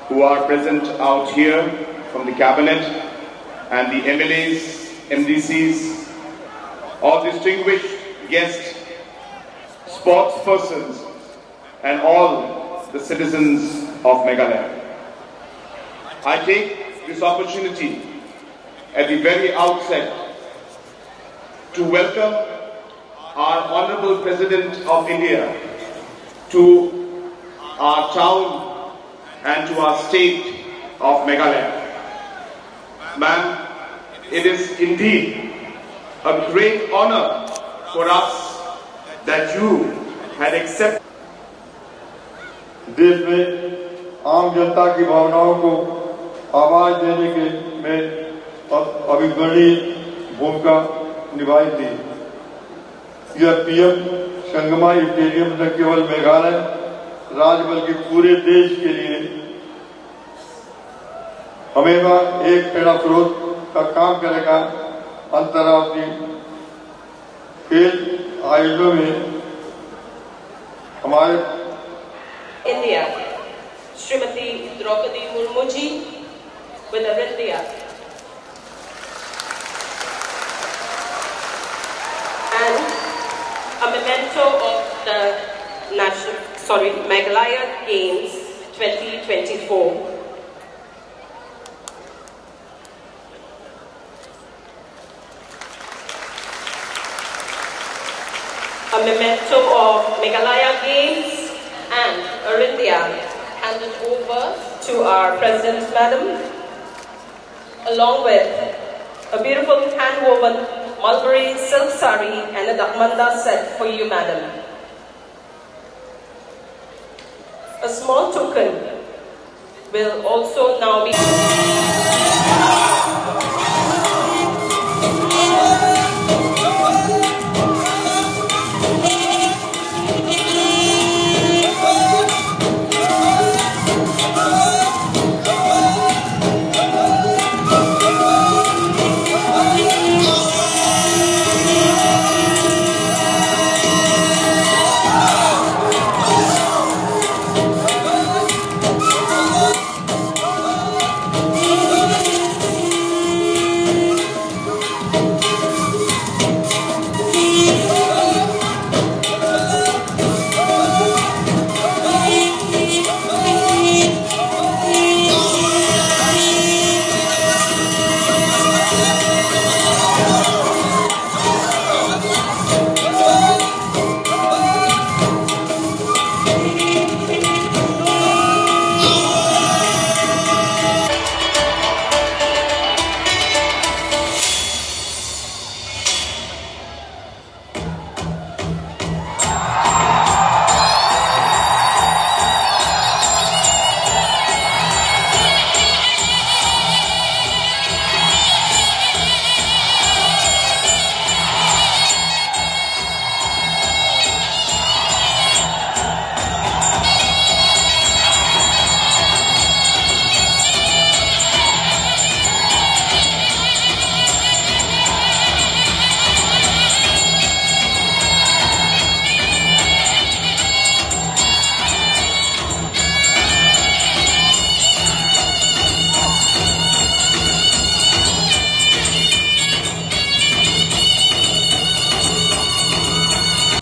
who are present out here from the cabinet and the MLAs, MDCs, all distinguished guests, sports persons, and all the citizens of Meghalaya. I take this opportunity at the very outset to welcome our Honorable President of India to our town and to our state of Meghalaya. Ma'am, it is indeed a great honor for us that you had accepted. देश में आम जनता की भावनाओं को आवाज देने के में अविस्मरणीय भूमिका निभाई थी। यह पीएम संगमा स्टेडियम न केवल मेघालय राज्य बल्कि पूरे देश के लिए हमेशा एक प्रेरणा स्रोत का काम करेगा। अंतर्राष्ट्रीय खेल आयोजनों में हमारे India, Srimati Draupadi Murmu ji with India, and a memento of the Meghalaya Games 2024. A memento of Meghalaya Games and India handed over to our President, Madam, along with a beautiful hand-woven mulberry silk sari and a dakmanda set for you, Madam. A small token will also now be